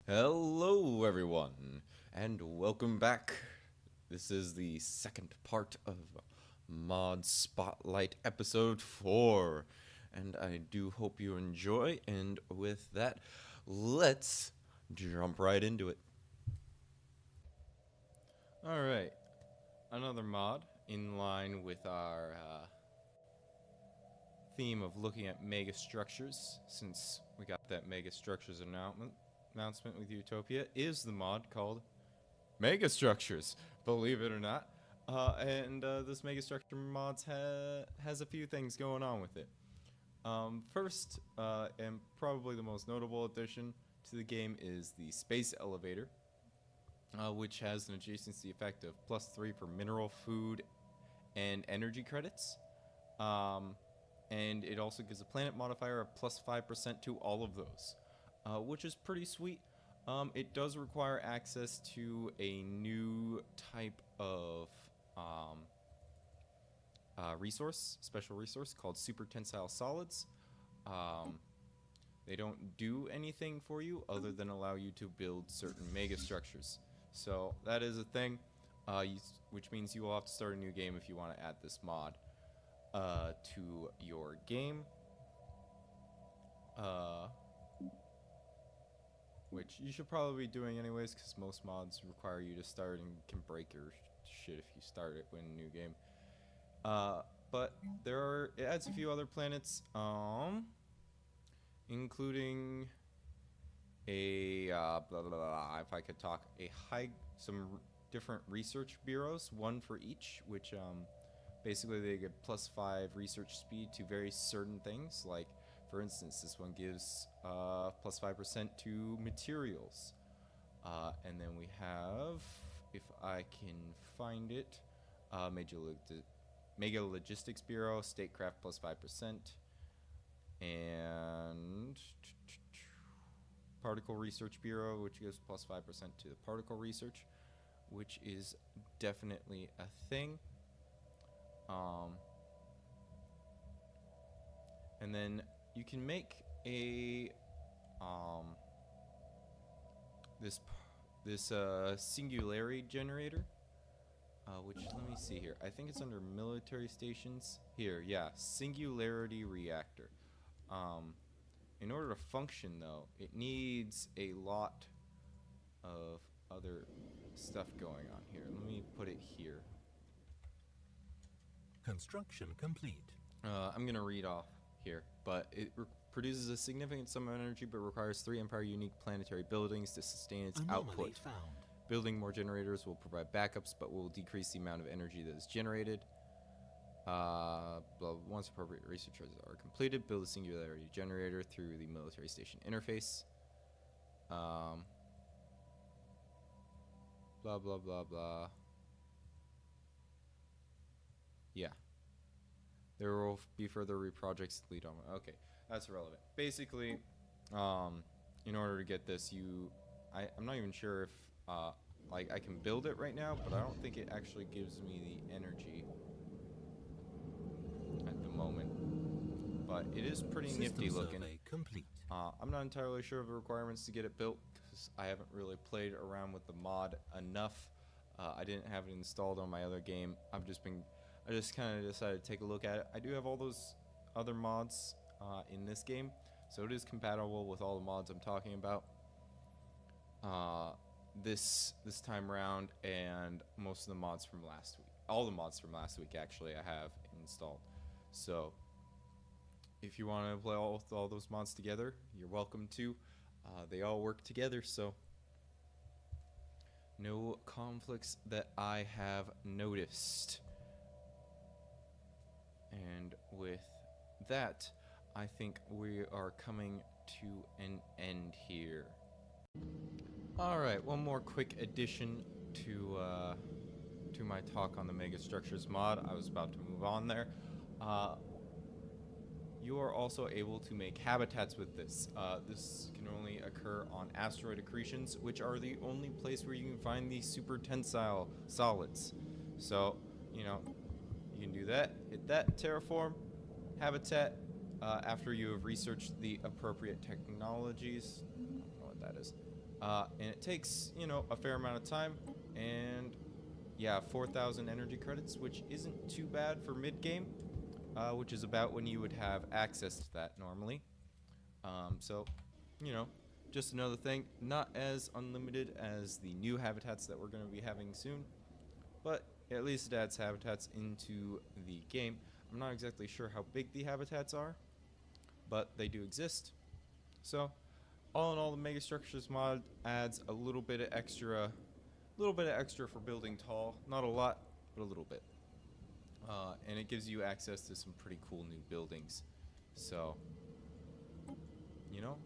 Hello everyone, and welcome back. This is the second part of Mod Spotlight episode 4, and I do hope you enjoy, and with that, let's jump right into it. Alright, another mod in line with our theme of looking at mega structures, since we got that mega structures announcement with Utopia, is the mod called Mega Structures, believe it or not. This Mega Structure mods has a few things going on with it. First, and probably the most notable addition to the game is the Space Elevator, which has an adjacency effect of +3 for mineral, food, and energy credits. And it also gives a planet modifier of +5% to all of those, which is pretty sweet. It does require access to a new type of special resource called super tensile solids. They don't do anything for you other than allow you to build certain mega structures. So that is a thing, which means you will have to start a new game if you want to add this mod to your game. Which you should probably be doing anyways, because most mods require you to start and can break your shit if you start it when a new game. But it adds a few other planets, including a if I could talk, some different research bureaus, one for each, which basically they get +5 research speed to very certain things. Like, for instance, this one gives +5% to materials. And then we have, if I can find it, Mega Logistics Bureau, Statecraft +5%, and Particle Research Bureau, which gives +5% to the particle research, which is definitely a thing. And then you can make a this Singularity generator, which, let me see here, I think it's under military stations here. Yeah, Singularity Reactor. In order to function, though, it needs a lot of other stuff going on here. Let me put it here. Construction complete. I'm gonna read off here, but it produces a significant sum of energy, but requires 3 Empire unique planetary buildings to sustain its output. Found. Building more generators will provide backups, but will decrease the amount of energy that is generated. Once appropriate researches are completed, build a Singularity generator through the military station interface. Blah blah blah blah. Yeah. There will be further reprojects to lead on. Okay, that's irrelevant. Basically, in order to get this, I'm not even sure if like I can build it right now, but I don't think it actually gives me the energy at the moment. But it is pretty nifty looking. Complete. I'm not entirely sure of the requirements to get it built, because I haven't really played around with the mod enough. I didn't have it installed on my other game. I just kind of decided to take a look at it. I do have all those other mods in this game, so it is compatible with all the mods I'm talking about this time around, and most of the mods from last week. All the mods from last week, actually, I have installed. So if you want to play all those mods together, you're welcome to. They all work together, so no conflicts that I have noticed. And with that, I think we are coming to an end here. Alright, one more quick addition to my talk on the Mega Structures mod. I was about to move on there. You are also able to make habitats with this. This can only occur on asteroid accretions, which are the only place where you can find these super tensile solids. So, you can do that, hit that, terraform, habitat, after you have researched the appropriate technologies. I don't know what that is. And it takes, you know, a fair amount of time, and yeah, 4,000 energy credits, which isn't too bad for mid-game, which is about when you would have access to that normally. So, you know, just another thing, not as unlimited as the new habitats that we're going to be having soon, but at least it adds habitats into the game. I'm not exactly sure how big the habitats are, but they do exist. So, all in all, the Megastructures mod adds a little bit of extra for building tall. Not a lot, but a little bit. And it gives you access to some pretty cool new buildings. So, you know,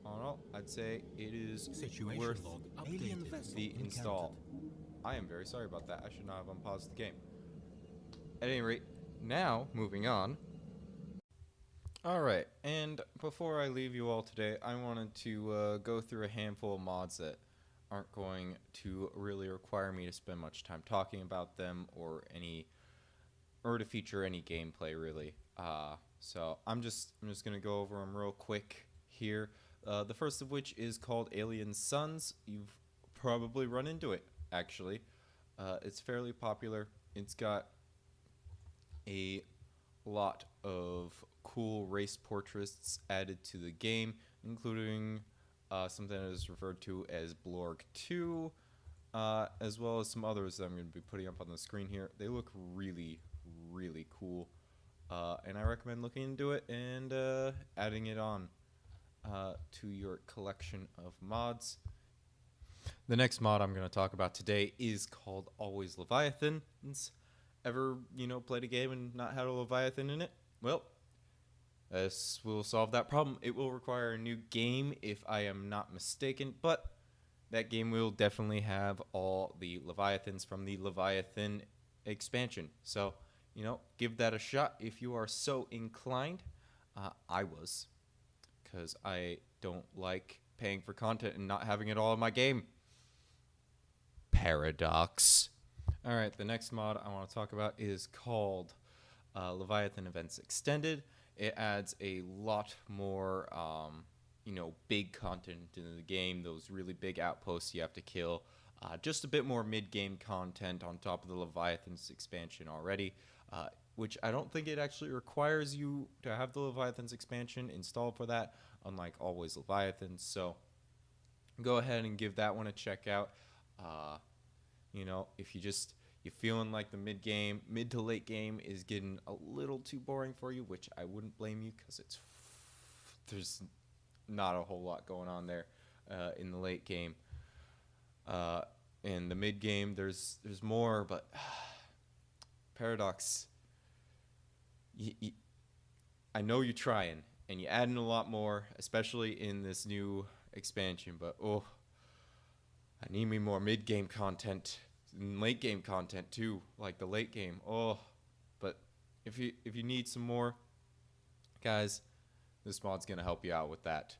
all in all, I'd say it is Situation worth log alien vessel the install. I am very sorry about that. I should not have unpaused the game. At any rate, now, moving on. Alright, and before I leave you all today, I wanted to go through a handful of mods that aren't going to really require me to spend much time talking about them or to feature any gameplay really. So I'm just gonna go over them real quick here. The first of which is called Alien Suns. You've probably run into it actually. It's fairly popular. It's got a lot of cool race portraits added to the game, including something that is referred to as Blorg 2, as well as some others that I'm going to be putting up on the screen here. They look really, really cool, and I recommend looking into it and adding it on to your collection of mods. The next mod I'm going to talk about today is called Always Leviathan. Ever, you know, played a game and not had a Leviathan in it? Well, this will solve that problem. It will require a new game if I am not mistaken, but that game will definitely have all the Leviathans from the Leviathan expansion. So, you know, give that a shot if you are so inclined. I was, because I don't like paying for content and not having it all in my game. Paradox. Alright, the next mod I want to talk about is called Leviathan Events Extended. It adds a lot more, you know, big content into the game, those really big outposts you have to kill. Just a bit more mid-game content on top of the Leviathan's expansion already, which I don't think it actually requires you to have the Leviathan's expansion installed for that, unlike Always Leviathan. So go ahead and give that one a check out. You know, if you're feeling like the mid to late game is getting a little too boring for you, which I wouldn't blame you, because there's not a whole lot going on there in the late game. In the mid game, there's more, but Paradox, I know you're trying, and you're adding a lot more, especially in this new expansion, but oh, I need me more mid game content. Late game content too, like the late game. Oh, but if you need some more, guys, this mod's gonna help you out with that.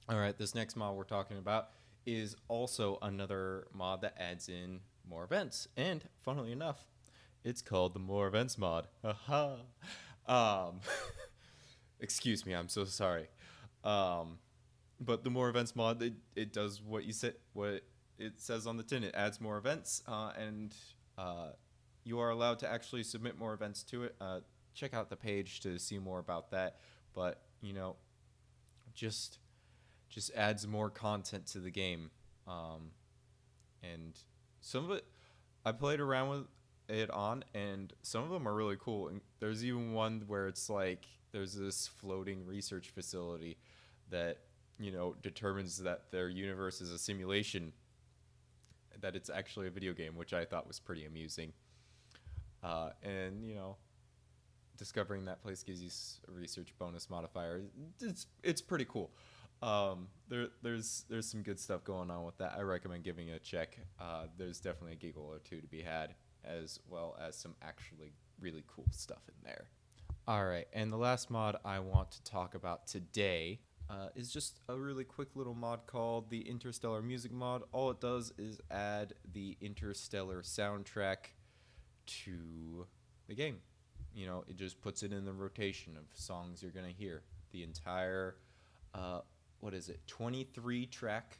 All right, this next mod we're talking about is also another mod that adds in more events, and funnily enough, it's called the More Events mod. Haha. Excuse me, I'm so sorry. But the More Events mod, it does what it says on the tin. It adds more events, and you are allowed to actually submit more events to it. Check out the page to see more about that. But, you know, just adds more content to the game. And some of it, I played around with it on, and some of them are really cool. And there's even one where it's like there's this floating research facility that, you know, determines that their universe is a simulation, that it's actually a video game, which I thought was pretty amusing. And, you know, discovering that place gives you a research bonus modifier. It's pretty cool. There's some good stuff going on with that. I recommend giving it a check. There's definitely a giggle or two to be had, as well as some actually really cool stuff in there. Alright, and the last mod I want to talk about today is just a really quick little mod called the Interstellar Music Mod. All it does is add the Interstellar soundtrack to the game. You know, it just puts it in the rotation of songs you're going to hear. The entire, 23 track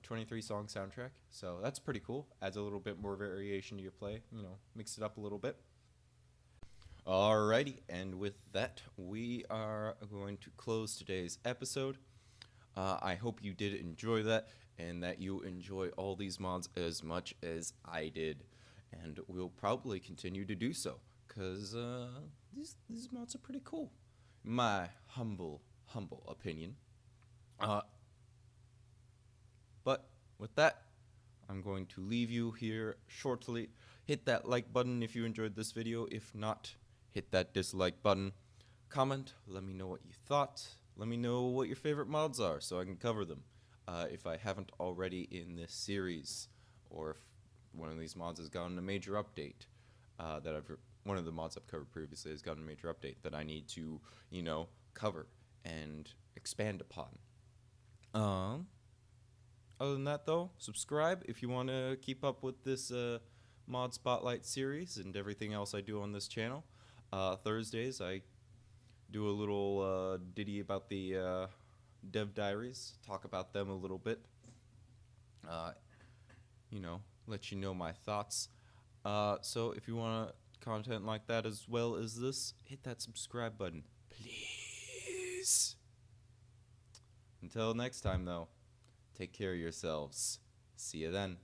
23 song soundtrack. So that's pretty cool. Adds a little bit more variation to your play. Mix it up a little bit. Alrighty, and with that, we are going to close today's episode. I hope you did enjoy that, and that you enjoy all these mods as much as I did. And we'll probably continue to do so, because these mods are pretty cool. My humble opinion. But with that, I'm going to leave you here shortly. Hit that like button if you enjoyed this video. If not, hit that dislike button. Comment, let me know what you thought. Let me know what your favorite mods are so I can cover them. If I haven't already in this series, or if one of these mods has gotten a major update, one of the mods I've covered previously has gotten a major update that I need to, cover and expand upon. Other than that, though, subscribe if you want to keep up with this Mod Spotlight series and everything else I do on this channel. Thursdays, I do a little ditty about the dev diaries, talk about them a little bit, let you know my thoughts. So if you want content like that as well as this, hit that subscribe button, please. Until next time, though, take care of yourselves. See you then.